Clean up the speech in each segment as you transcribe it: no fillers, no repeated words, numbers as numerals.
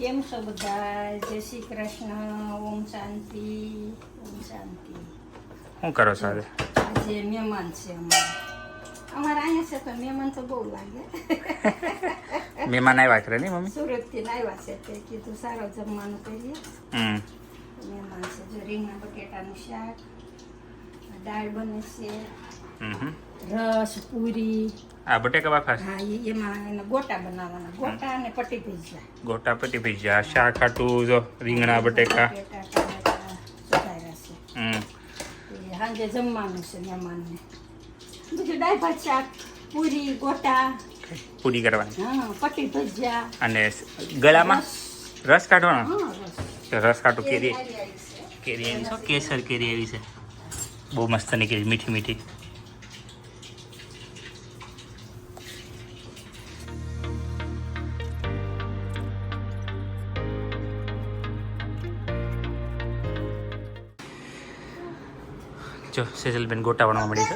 કેમ છો બધા? જય શ્રી કૃષ્ણ. ઓમ શાંતિ. ઓમ શાંતિ. શું કરો છો આજે? આજે મહેમાન છે અમારા અહીંયા છે તો મહેમાન તો બહુ લાગે. મહેમાન આવ્યા કરે નહીં મમ્મી? સુરતથી આવ્યા છે તે કીધું સારો જમવાનું કરીએ. મહેમાન છે જો રીંગણા બટેટાનું શાક, દાળ બને છે, રસ, પૂરી. આ બટેકા બાફા છે? હા, એમાં એના ગોટા બનાવવાના, ગોટા અને પટ્ટી ભજીયા. ગોટા પટી ભજીયા, શાક ખાટું જો રીંગણા બટેકા. સાંજે જમવાનું છે મહેમાનને. બીજું દાળ ભાત, શાક, પૂરી, ગોટા. પૂરી કરવાની. હા, પટ્ટી ભજીયા. અને ગળામાં રસ કાઢવાનો. હા, રસ. રસ કાઢું કેરી આવી છે. કેરી આવી છે, કેસર કેરી આવી છે, બહુ મસ્તની કેરી, મીઠી મીઠી. જો સેજલબેન ગોટા વણવા મળી છે.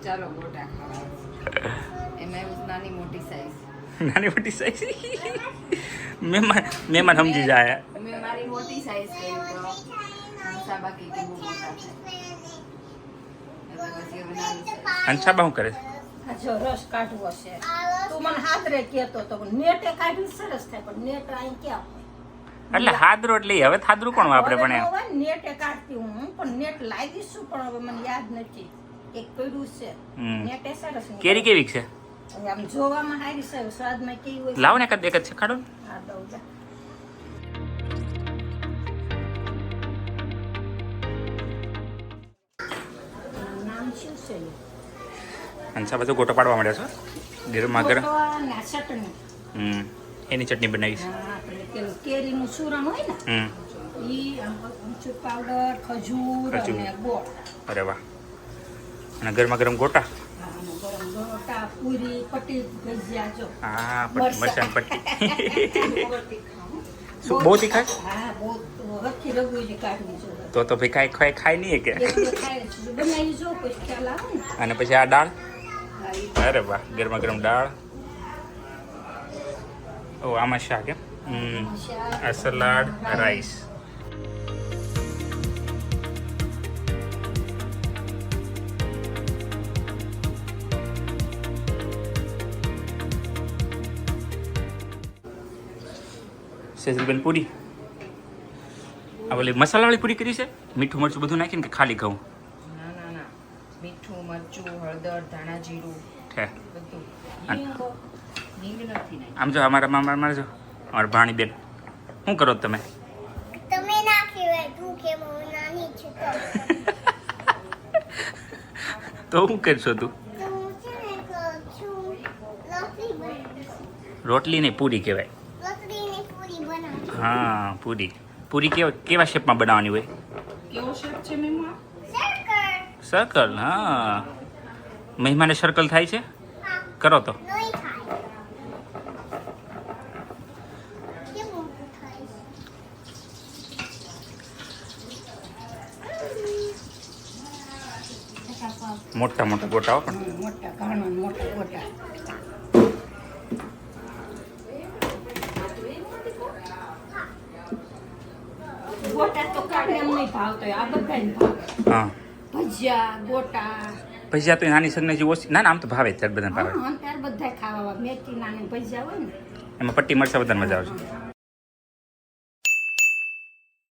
ચાલો ગોટા ખાવા. એમાં નાની મોટી સાઈઝ. નાની મોટી સાઈઝ. મહેમાન સમજી જાય. મેં મારી મોટી સાઈઝ કરી તો સાબાકી કે બહુ મોટા થાય. પછી હવે નાની size. અંશાબા શું કરે છે? આ જો રસ કાઢવો છે. તું મને હાથરે કહેતો તો નેટે કાઢ્યું સરસ થાય પણ નેટ અહીં ક્યાં હોય? એટલે હાદરો એટલે હવે હાદરું કોણ વાપરે પણ એમ? હવે નેટે કાઢતી હું પણ નેટ લાવી છું પણ હવે મને યાદ નથી. એક પડ્યું છે નેટે સરસ. કેરી કેવી છે? આમ જોવામાં સારી છે, સ્વાદમાં કેવી હોય? લાવો ને એકાદ એક જ છે, ખાડો ને. હા, દઉં જા. નામ શું છે? અંશાબા તો ગોટો પાડવા માંડ્યા છો ગરમા ગરમ. ગોટો અને આ ચટણી. એની ચટણી બનાવી છે. હા, આપણે પેલું કેરીનું ચૂરણ હોય ને ઈ, અમચૂર પાવડર, ખજૂર અને ગોળ. અરે વાહ. અને ગરમા ગરમ ગોટા. હા, અને ગરમ ગોટા, પૂરી, પટ્ટી ભજીયા જો. હા, મરચાં પટ્ટી. પટ્ટી ખાવું. શું બહુ તીખા છે? હા, બહુ હરખી રગુજી કાઢવી જોઈએ. તો ભાઈ ખાઈ નહીં કે? બનાવી જો પછી ખ્યાલ આવે ને. અને પછી આ દાળ. હા, ઈ અરે વાહ, ગરમા ગરમ દાળ. ઓ આમાં શાક એમ. આ સલાડ, રાઈસ. સેજલબેન પૂરી. આ ઓલી મસાલાવાળી પૂરી કરી છે? મીઠું મરચું બધું નાખીને કે ખાલી ઘઉં? ના. મીઠું, મરચું, હળદર, ધાણા જીરું છે. બધું. હિંગ નથી નાખી. આમ જો અમારા મામા જો અમારા ભાણી બેન, શું કરો તમે? તમે ના કહેવાય, તું કે હું નાની છું તો શું કરશો તું? તો હું છે ને કરું છું રોટલી બનાવું. રોટલી નહીં, પૂરી કહેવાય. રોટલીની પૂરી બનાવું. હા, પૂરી. પૂરી કેવા શેપમાં બનાવવાની હોય? કેવો શેપ છે મેમા? સર્કલ. સર્કલ. હા, મહેમાને સર્કલ થાય છે? હા, કરો તો. નહીં થાય. કેવું થાય? મોટા મોટા ગોટાઓ પણ. મોટા ઘણા મોટા ગોટા. ગોટા તો કાઢે એમ નહીં ભાવતો, આ બધાને ભાવે. હા, ભજીયા, ગોટા. ભજીયા તો નાની સગને ઓછી. ના આમ તો ભાવે જ બધાને ભાવે. હા, ત્યારે બધા ખાવા મેથીના ને ભજીયા હોય ને એમાં પટ્ટી મરચાં બધાને મજા આવશે.